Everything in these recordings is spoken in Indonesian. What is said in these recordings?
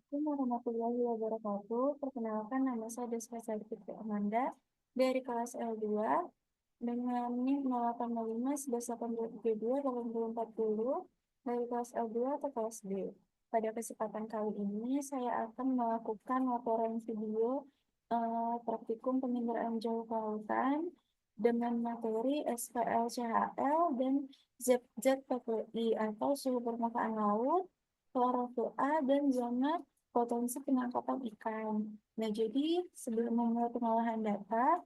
Assalamualaikum warahmatullahi wabarakatuh. Perkenalkan, nama saya Deska Sartika Amanda dari kelas L2 dengan NIM 0855 1182 8040 dari kelas L2 atau kelas B. Pada kesempatan kali ini saya akan melakukan laporan video praktikum penginderaan jauh kelautan dengan materi SPL CHL dan ZZPPI atau suhu permukaan laut, klorofil A, dan zona potensi penangkapan ikan. Nah, jadi sebelum memulai pengolahan data,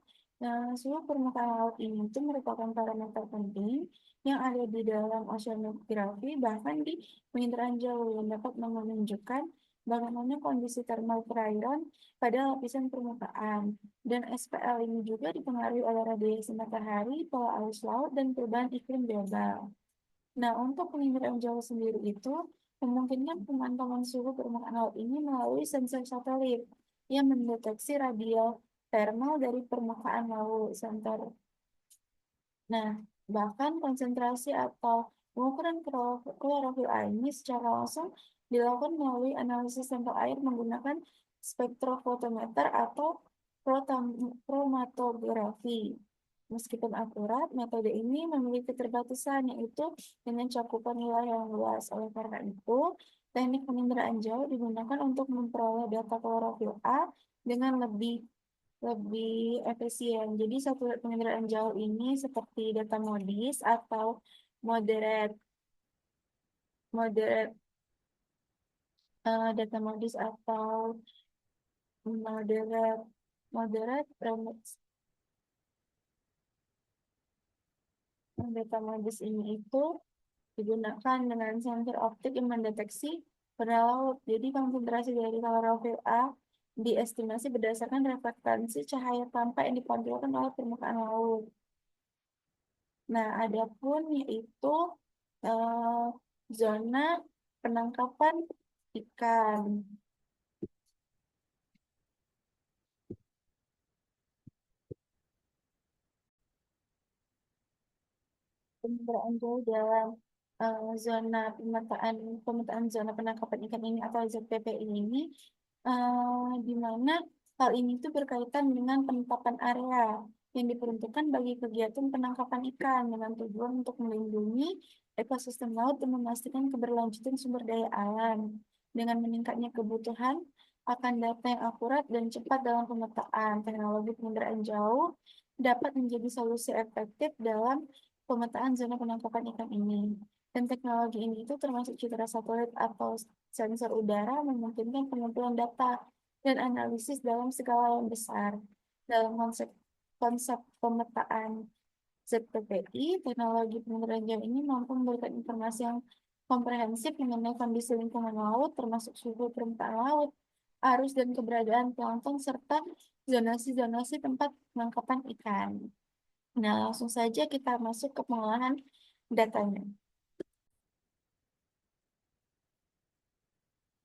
suhu permukaan laut ini itu merupakan parameter penting yang ada di dalam oceanografi, bahkan di penginderaan jauh yang dapat menunjukkan bagaimana kondisi termal perairan pada lapisan permukaan. Dan SPL ini juga dipengaruhi oleh radiasi matahari, pola arus laut, dan perubahan iklim global. Nah, untuk penginderaan jauh sendiri itu memungkinkan pemantauan suhu permukaan laut ini melalui sensor satelit yang mendeteksi radial thermal dari permukaan laut. Nah, bahkan konsentrasi atau pengukuran klorofil air ini secara langsung dilakukan melalui analisis sampel air menggunakan spektrofotometer atau kromatografi. Meskipun akurat, metode ini memiliki keterbatasan, yaitu dengan cakupan wilayah yang luas. Oleh karena itu, teknik penginderaan jauh digunakan untuk memperoleh data klorofil A dengan lebih lebih efisien. Jadi satelit penginderaan jauh ini seperti data MODIS atau moderate moderate data MODIS atau moderate moderate remix. Data MODIS ini itu digunakan dengan sensor optik yang mendeteksi pada laut. Jadi konsentrasi dari klorofil A diestimasi berdasarkan refleksi cahaya tampak yang dipantulkan oleh permukaan laut. Nah, adapun yaitu eh, zona penangkapan ikan. Penginderaan jauh dalam zona pemetaan zona penangkapan ikan ini atau ZPPI ini, di mana hal ini itu berkaitan dengan penetapan area yang diperuntukkan bagi kegiatan penangkapan ikan dengan tujuan untuk melindungi ekosistem laut dan memastikan keberlanjutan sumber daya alam. Dengan meningkatnya kebutuhan akan data yang akurat dan cepat dalam pemetaan, teknologi penginderaan jauh dapat menjadi solusi efektif dalam pemetaan zona penangkapan ikan ini. Dan teknologi ini itu termasuk citra satelit atau sensor udara memungkinkan pengumpulan data dan analisis dalam skala yang besar. Dalam konsep pemetaan ZPPI, teknologi penginderaan jauh ini mampu memberikan informasi yang komprehensif mengenai kondisi lingkungan laut, termasuk suhu permukaan laut, arus dan keberadaan plankton, serta zonasi-zonasi tempat penangkapan ikan. Nah, langsung saja kita masuk ke pengolahan datanya.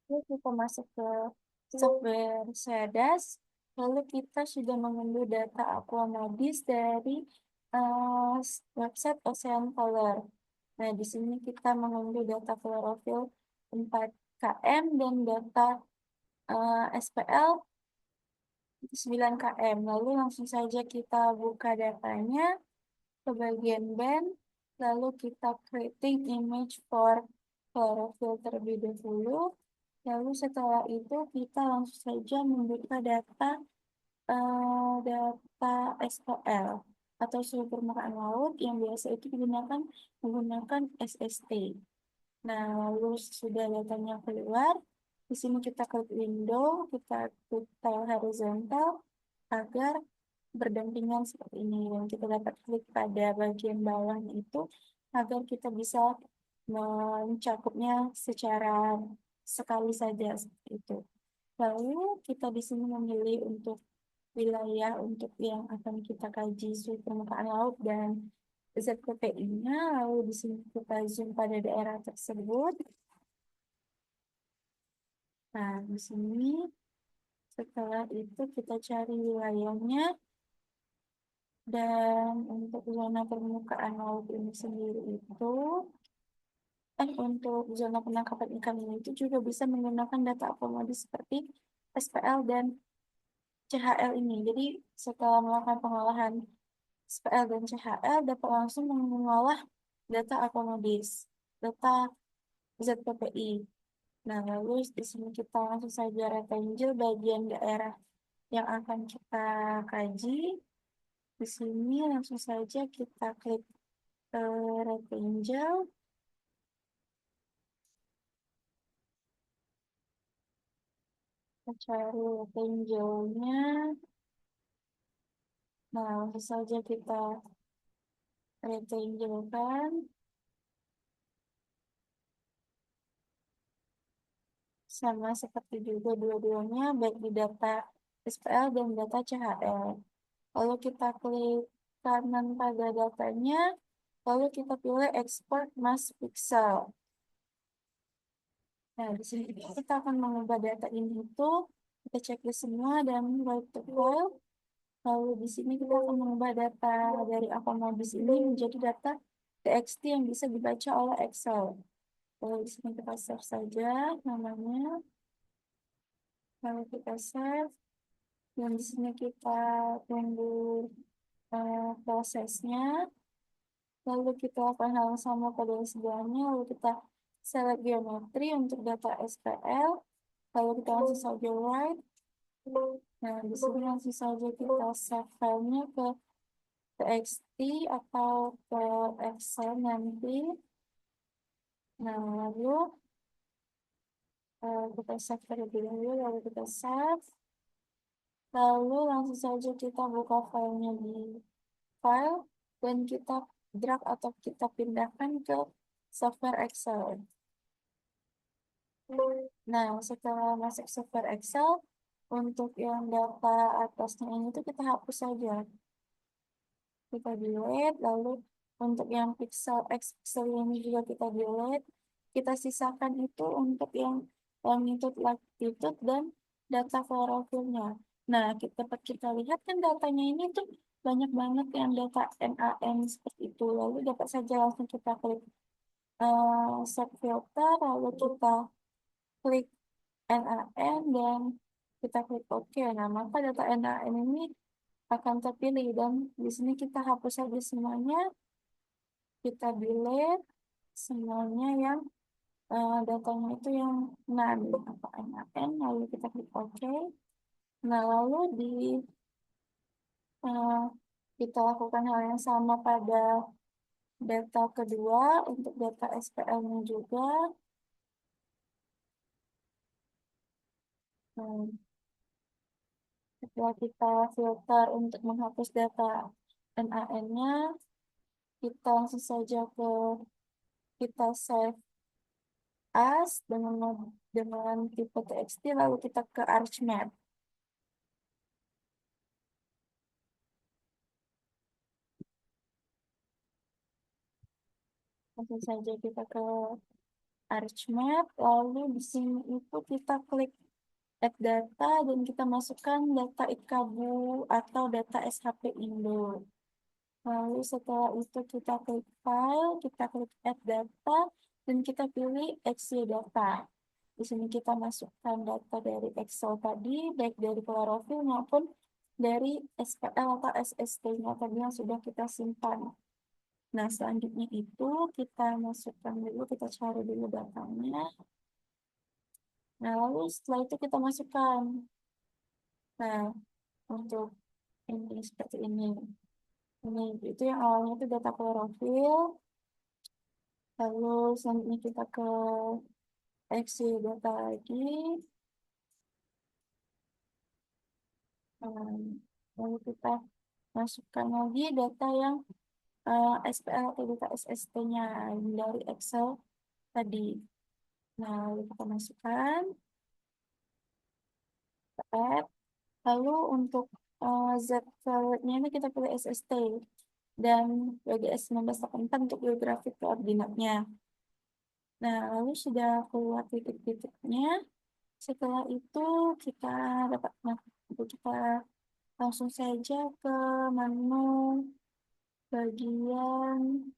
Lalu kita masuk ke software Sedas, lalu kita sudah mengunduh data Aquamadis dari website Ocean Color. Nah, di sini kita mengunduh data klorofil 4 km dan data SPL 9 km. Lalu langsung saja kita buka datanya ke bagian band, lalu kita creating image for chlorophyll terlebih dahulu. Lalu setelah itu kita langsung saja membuka data SPL atau suhu permukaan laut yang biasa itu digunakan menggunakan SST. Nah, lalu sudah datanya keluar, di sini kita klik window, kita klik tile horizontal agar berdampingan seperti ini. Dan kita dapat klik pada bagian bawahnya itu agar kita bisa mencakupnya secara sekali saja seperti itu. Lalu kita di sini memilih untuk wilayah untuk yang akan kita kaji suhu permukaan laut dan ZPPI-nya. Lalu di sini kita zoom pada daerah tersebut. Nah, di sini setelah itu kita cari wilayahnya. Dan untuk zona permukaan laut ini sendiri itu Untuk zona penangkapan ikan ini itu juga bisa menggunakan data akomodir seperti SPL dan CHL ini. Jadi setelah melakukan pengolahan SPL dan CHL dapat langsung mengolah data akomodis, data ZPPI. Nah, lalu di sini kita langsung saja rectangle bagian daerah yang akan kita kaji. Di sini langsung saja kita klik rectangle. Kita cari rectangle-nya. Nah, langsung saja kita rectangle kan. Sama seperti juga dua-duanya, baik di data SPL dan data CHL. Lalu kita klik kanan pada datanya, lalu kita pilih export mass pixel. Nah, di sini kita akan mengubah data ini itu, kita checklist semua dan write to file. Lalu di sini kita akan mengubah data dari Akomodis ini menjadi data TXT yang bisa dibaca oleh Excel. Lalu di sini kita save saja namanya. Lalu kita save. Dan di sini kita tunggu prosesnya. Lalu kita lakukan hal yang sama pada yang sebelumnya. Lalu kita select geometri untuk data SPL. Lalu kita langsung saja write. Nah, di sini langsung saja kita save filenya ke TXT atau ke Excel nanti. Nah, lalu kita save terlebih dahulu. Lalu kita save. Lalu langsung saja kita buka filenya di file dan kita drag atau kita pindahkan ke software Excel. Nah, setelah masuk software Excel, untuk yang data atasnya ini tuh kita hapus saja. Kita delete, lalu untuk yang pixel X pixel ini juga kita delete. Kita sisakan itu untuk yang longitude, latitude, dan data klorofilnya. Nah, kita lihat kan datanya ini tuh banyak banget yang data NaN seperti itu. Lalu dapat saja langsung kita klik set filter, lalu kita klik NaN dan kita klik OK. Nah, maka data NaN ini akan terpilih dan di sini kita hapus saja semuanya, kita delete semuanya yang datanya itu yang NaN atau NaN, lalu kita klik OK. Nah, lalu eh, kita lakukan hal yang sama pada data kedua untuk data SPL-nya juga. Nah, setelah kita filter untuk menghapus data NaN-nya, kita langsung saja kita save as dengan tipe TXT, lalu kita ke ArchMap. Langsung saja kita ke ArchMap, lalu di sini itu kita klik Add Data dan kita masukkan data IKBU atau data SHP Indo. Lalu setelah itu kita klik File, kita klik Add Data, dan kita pilih XY Data. Di sini kita masukkan data dari Excel tadi, baik dari klorofil maupun dari SPL atau SST-nya tadi yang sudah kita simpan. Nah, selanjutnya itu kita masukkan dulu, kita cari dulu datanya. Nah, lalu setelah itu kita masukkan. Nah, untuk ini seperti ini. Ini itu yang awalnya itu data klorofil. Lalu selanjutnya kita ke XY data lagi. Nah, lalu kita masukkan lagi data yang SPL atau data SST-nya dari Excel tadi. Nah, lalu kita masukkan, add. Lalu untuk Z value-nya ini kita pilih SST dan WGS 1984 untuk geografik koordinatnya. Nah, lalu sudah keluar titik-titiknya. Setelah itu kita dapat, nah, itu kita langsung saja ke menu bagian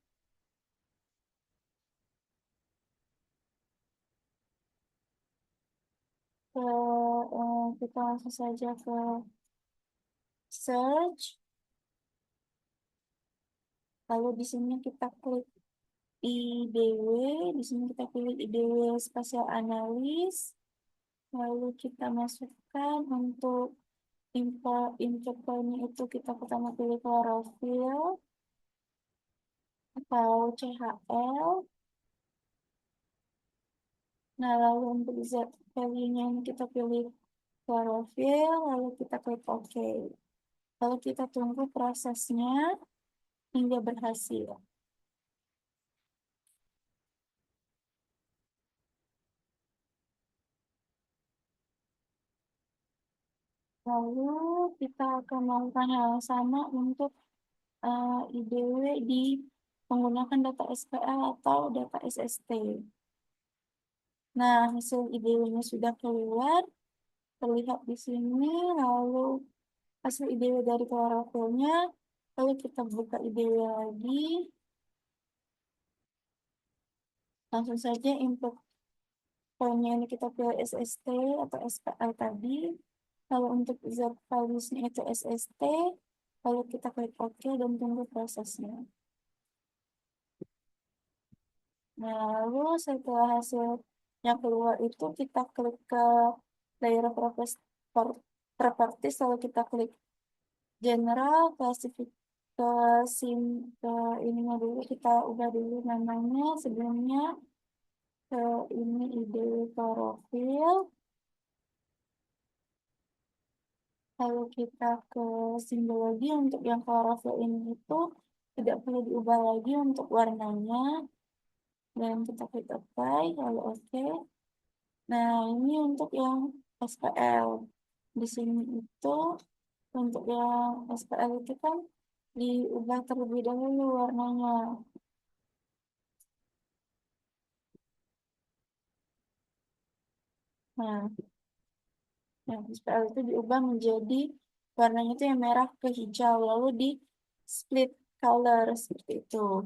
kita langsung saja ke search. Lalu di sini kita klik IDW. Di sini kita pilih IDW Spatial Analysis. Lalu kita masukkan untuk input file-nya itu kita pertama pilih chlorophyll atau CHL. Nah, lalu untuk Z value-nya ini kita pilih chlorophyll, lalu kita klik OK. Lalu kita tunggu prosesnya hingga berhasil. Lalu kita akan melakukan hal yang sama untuk IDW di menggunakan data SPL atau data SST. Nah, hasil IDW-nya sudah keluar, terlihat di sini, lalu hasil IDW dari klorofilnya, lalu kita buka IDW lagi, langsung saja input filenya ini kita pilih SST atau SPL tadi, lalu untuk Z values-nya itu SST, lalu kita klik OK dan tunggu prosesnya. Nah, lalu setelah hasil yang keluar itu kita klik ke layer properties, lalu kita klik general, ke sim ke ininya dulu, kita ubah dulu namanya sebelumnya ke ini ide klorofil, lalu kita ke simbologi untuk yang klorofil ini itu tidak perlu diubah lagi untuk warnanya, dan kita klik apply lalu oke. Nah, ini untuk yang SPL. Di sini itu untuk yang SPL itu kan diubah terlebih dahulu warnanya. Nah, yang SPL itu diubah menjadi warnanya itu yang merah ke hijau, lalu di split color seperti itu.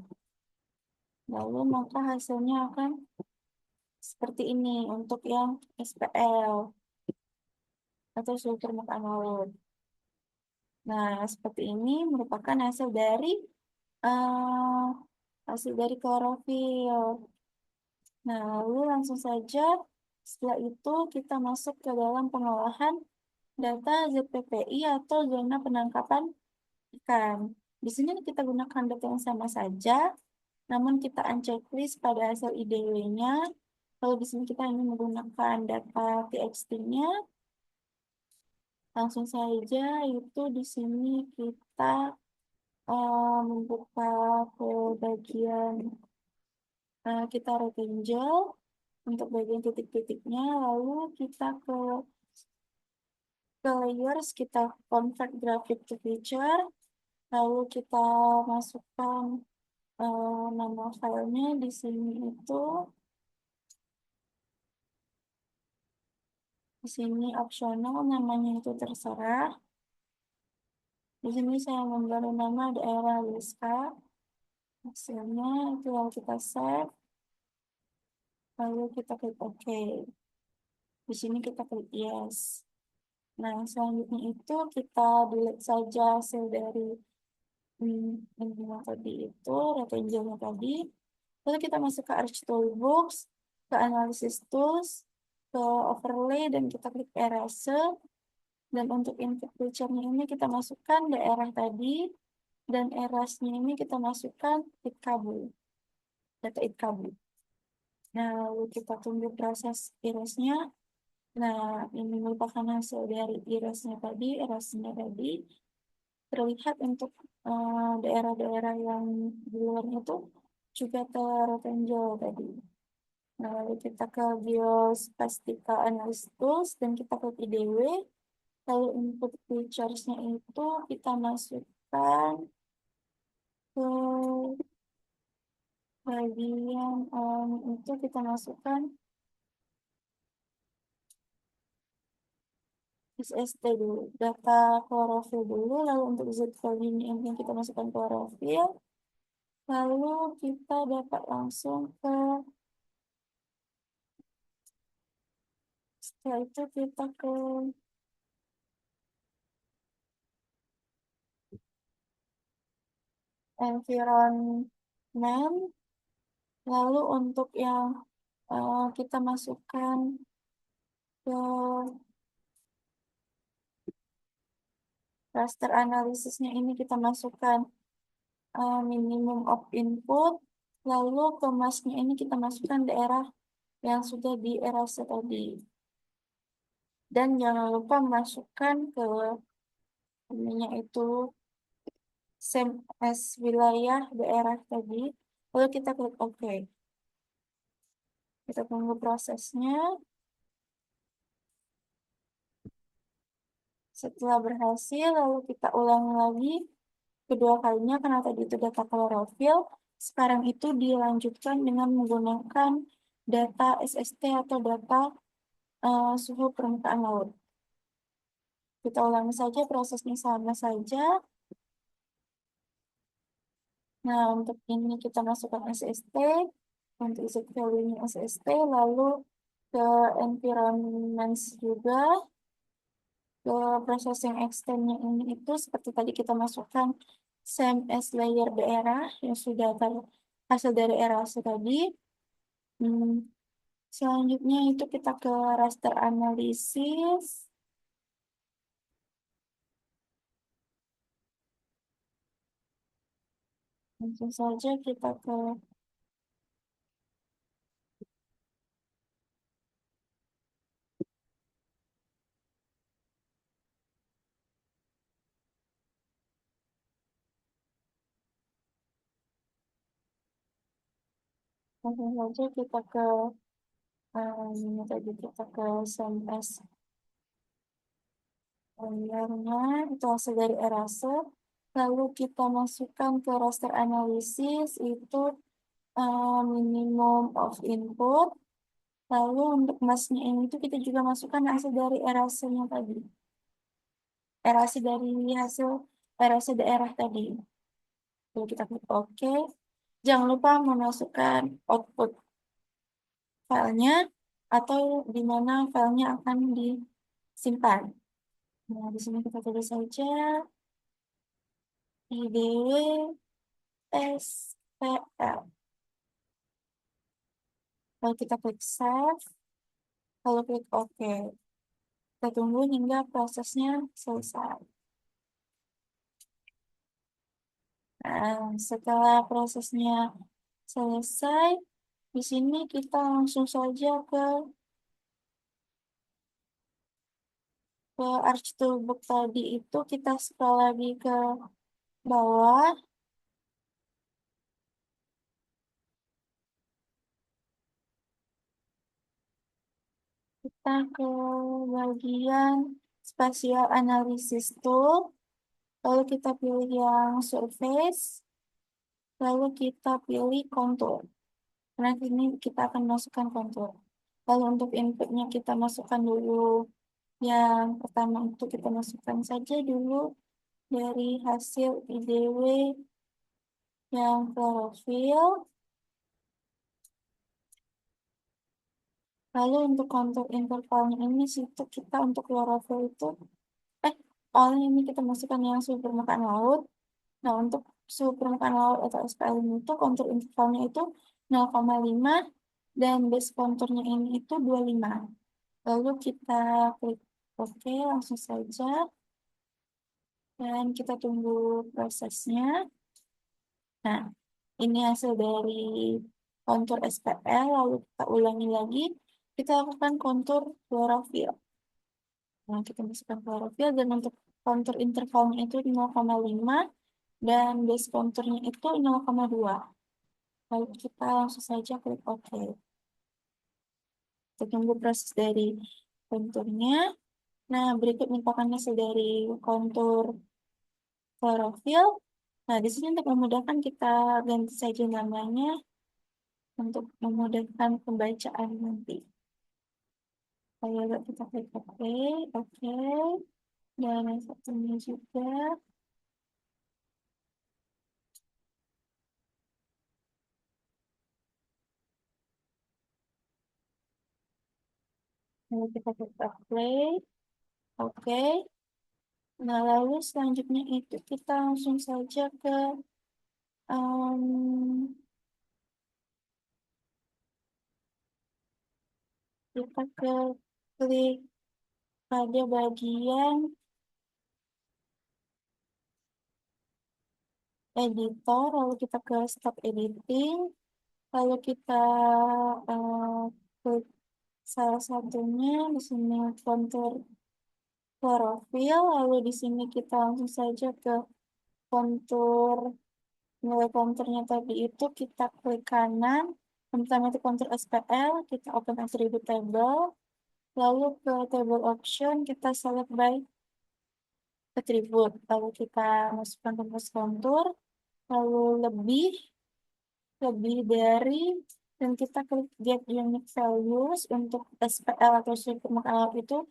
Lalu maka hasilnya akan seperti ini untuk yang SPL atau sulfur metanolol. Nah, seperti ini merupakan eh, hasil dari klorofil. Nah, lalu langsung saja setelah itu kita masuk ke dalam pengolahan data ZPPI atau zona penangkapan ikan. Di sini kita gunakan data yang sama saja, namun kita unchecklist pada hasil IDW-nya. Lalu di sini kita hanya menggunakan data TXT-nya. Langsung saja itu di sini kita membuka ke bagian kita rectangle untuk bagian titik-titiknya, lalu kita ke layers, kita convert graphic to feature, lalu kita masukkan nama filenya di sini itu, di sini opsional namanya itu terserah. Di sini saya memberi nama daerah Liska, hasilnya itu lalu kita save, lalu kita klik OK. Di sini kita klik yes. Nah, selanjutnya itu kita delete saja hasil dari yang tadi itu, rectangle-nya tadi. Lalu kita masuk ke Arch Toolbox, ke Analysis Tools, ke Overlay, dan kita klik Erase. Dan untuk input feature-nya ini kita masukkan daerah tadi, dan erase-nya ini kita masukkan itkabu, data itkabu. Nah, lalu kita tunggu proses erase-nya. Nah, ini merupakan hasil dari erase-nya tadi. Terlihat untuk daerah-daerah yang di luarnya itu juga tertonjol tadi. Nah, lalu kita ke Geospatial Analysis Tools dan kita ke IDW. Lalu input features-nya itu kita masukkan ke bagian itu kita masukkan SST dulu, data klorofil dulu, lalu untuk Z value-nya yang kita masukkan klorofil, lalu kita dapat langsung ke, setelah itu kita ke environment. Lalu untuk yang kita masukkan ke raster analisisnya ini kita masukkan minimum of input. Lalu ke masknya ini kita masukkan daerah yang sudah di erase tadi. Dan jangan lupa masukkan ke ininya itu same as wilayah daerah tadi. Lalu kita klik OK. Kita tunggu prosesnya. Setelah berhasil, lalu kita ulangi lagi kedua kalinya karena tadi itu data klorofil. Sekarang itu dilanjutkan dengan menggunakan data SST atau data suhu permukaan laut. Kita ulangi saja prosesnya sama saja. Nah, untuk ini kita masukkan SST, untuk exit value-nya SST, lalu ke environment juga, ke processing extend-nya ini itu seperti tadi kita masukkan same as layer daerah yang sudah hasil dari erase tadi. Hmm, Selanjutnya itu kita ke raster analisis. Langsung saja kita ke langsung saja kita ke ini tadi kita ke same as layarnya itu hasil dari erase. Lalu kita masukkan ke raster analisis itu minimum of input. Lalu untuk masknya ini itu kita juga masukkan hasil dari erasenya tadi. Erase dari hasil erase daerah tadi. Lalu kita klik OK. Jangan lupa memasukkan output filenya atau di mana filenya akan disimpan. Nah, di sini kita tulis saja IDW SPL. Lalu kita klik save, lalu klik OK. Kita tunggu hingga prosesnya selesai. Nah, setelah prosesnya selesai, di sini kita langsung saja ke Arch Toolbox tadi itu kita scroll lagi ke bawah. Kita ke bagian spatial analysis tool. Lalu kita pilih yang surface. Lalu kita pilih contour. Karena ini kita akan masukkan contour. Lalu untuk inputnya kita masukkan dulu. Yang pertama itu kita masukkan saja dulu dari hasil IDW yang klorofil. Lalu untuk kontur intervalnya ini situ kita untuk klorofil itu awalnya ini kita masukkan yang suhu permukaan laut. Nah, untuk suhu permukaan laut atau SPL ini itu kontur intervalnya itu 0,5 dan base konturnya ini itu 25. Lalu kita klik OK langsung saja dan kita tunggu prosesnya. Nah, ini hasil dari kontur SPL, lalu kita ulangi lagi, kita lakukan kontur klorofil. Nah, kita masukkan klorofil dan untuk kontur intervalnya itu 0,5 dan base konturnya itu 0,2. Lalu kita langsung saja klik OK. Kita tunggu proses dari konturnya. Nah, berikut merupakan hasil dari kontur klorofil. Nah, di sini untuk memudahkan kita ganti saja namanya untuk memudahkan pembacaan nanti. Lalu kita klik OK, OK. Dan yang satunya juga. Lalu kita klik play, OK. Nah, lalu selanjutnya itu kita langsung saja ke Em, kita klik pada bagian editor, lalu kita ke stop editing, lalu kita eh, klik salah satunya di sini kontur klorofil, lalu di sini kita langsung saja ke kontur nilai konturnya tadi itu kita klik kanan, pertama itu kontur SPL, kita open attribute table, lalu ke table option kita select by attribute, lalu kita masukkan rumus kontur, lalu lebih lebih dari, dan kita klik get unique values untuk SPL atau suku makalah itu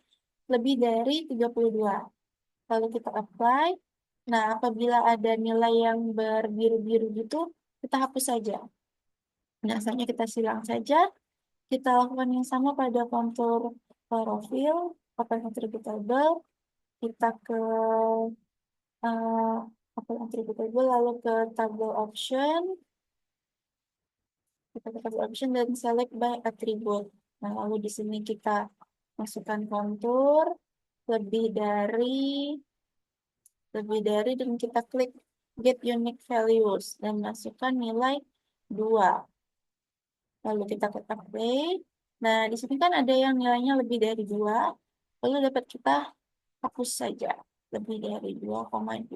lebih dari 32. Lalu kita apply. Nah, apabila ada nilai yang berbiru-biru gitu, kita hapus saja. Nah, selanjutnya kita silang saja. Kita lakukan yang sama pada kontur profil, open attributable. Kita ke open attributable, lalu ke table option. Kita ke table option dan select by attribute. Nah, lalu di sini kita masukkan kontur lebih dari dan kita klik get unique values dan masukkan nilai 2. Lalu kita klik apply. Nah, di sini kan ada yang nilainya lebih dari 2. Lalu dapat kita hapus saja lebih dari 2,2.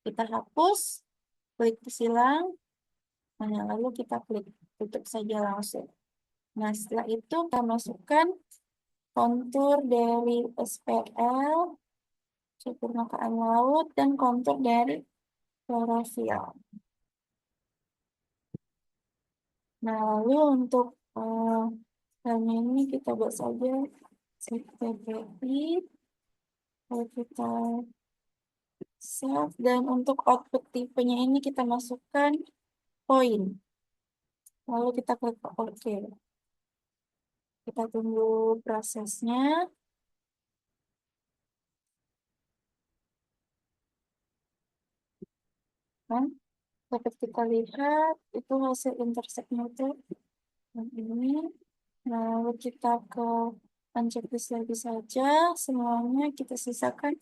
Kita hapus, klik silang. Nah, lalu kita klik tutup saja langsung. Nah, setelah itu kita masukkan kontur dari SPL, suku permukaan laut, dan kontur dari klorofil. Nah, lalu untuk hanya ini kita buat saja CTBI, lalu kita save, dan untuk output tipenya ini kita masukkan poin. Lalu kita klik OK. Kita tunggu prosesnya. Kan? Dapat kita lihat itu hasil interseknya itu yang ini. Lalu kita ke unchecklist lagi saja. Semuanya kita sisakan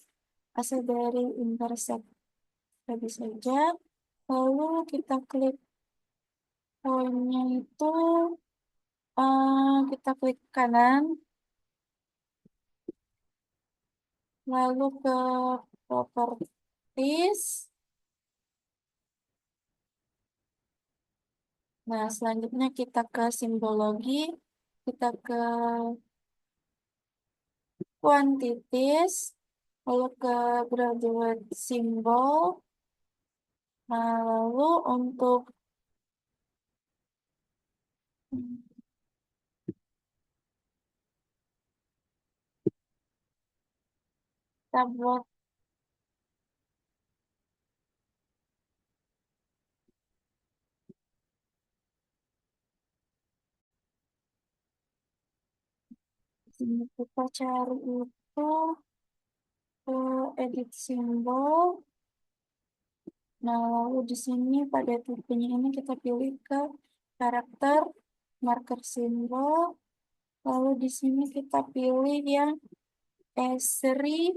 hasil dari intersect lagi saja. Lalu kita klik poinnya itu, kita klik kanan, lalu ke properties. Nah, selanjutnya kita ke simbologi, kita ke quantities, lalu ke graduate symbol. Nah, lalu untuk tablet ini kita cari itu ke edit simbol. Nah, lalu di sini pada tipenya ini kita pilih ke karakter marker simbol. Lalu di sini kita pilih yang Esri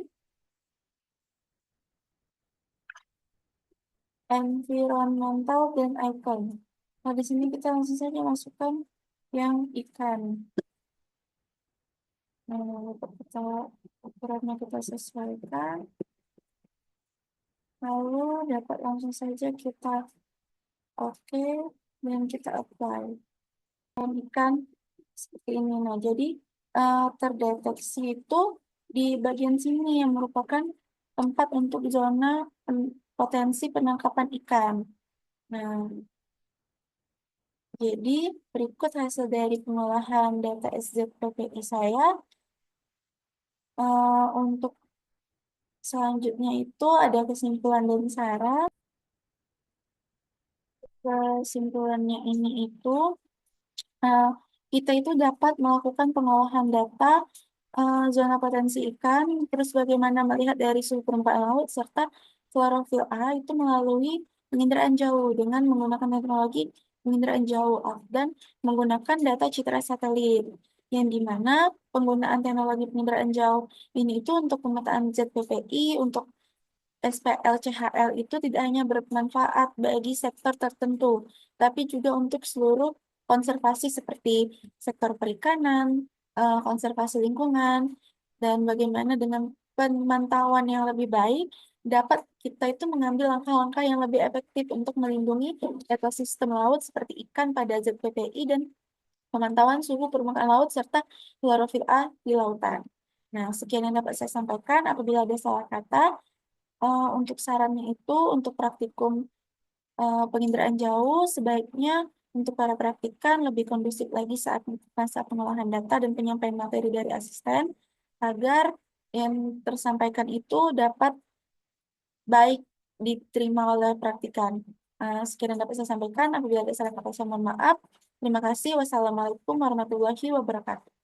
environmental dan icon. Nah, di sini kita langsung saja masukkan yang ikan. Nah, lalu kita ukurannya kita sesuaikan. Lalu dapat langsung saja kita oke dan kita apply. Dan ikan seperti ini. Nah, jadi terdeteksi itu di bagian sini yang merupakan tempat untuk zona potensi penangkapan ikan. Nah, jadi berikut hasil dari pengolahan data SZPPI saya. Untuk selanjutnya itu ada kesimpulan dan saran. Kesimpulannya ini itu eh, kita itu dapat melakukan pengolahan data zona potensi ikan, terus bagaimana melihat dari suhu permukaan laut serta klorofil A itu melalui penginderaan jauh dengan menggunakan teknologi penginderaan jauh dan menggunakan data citra satelit. Yang dimana penggunaan teknologi penginderaan jauh ini itu untuk pemetaan ZPPI, untuk SPL, CHL itu tidak hanya bermanfaat bagi sektor tertentu, tapi juga untuk seluruh konservasi seperti sektor perikanan, konservasi lingkungan, dan bagaimana dengan pemantauan yang lebih baik dapat kita itu mengambil langkah-langkah yang lebih efektif untuk melindungi ekosistem laut seperti ikan pada ZPPI dan pemantauan suhu permukaan laut serta klorofil A di lautan. Nah, sekian yang dapat saya sampaikan. Apabila ada salah kata, untuk sarannya itu untuk praktikum penginderaan jauh sebaiknya untuk para praktikan lebih kondusif lagi saat masa pengolahan data dan penyampaian materi dari asisten agar yang tersampaikan itu dapat baik diterima oleh praktikan. Sekian yang dapat saya sampaikan. Apabila ada salah kata, saya mohon maaf. Terima kasih. Wassalamualaikum warahmatullahi wabarakatuh.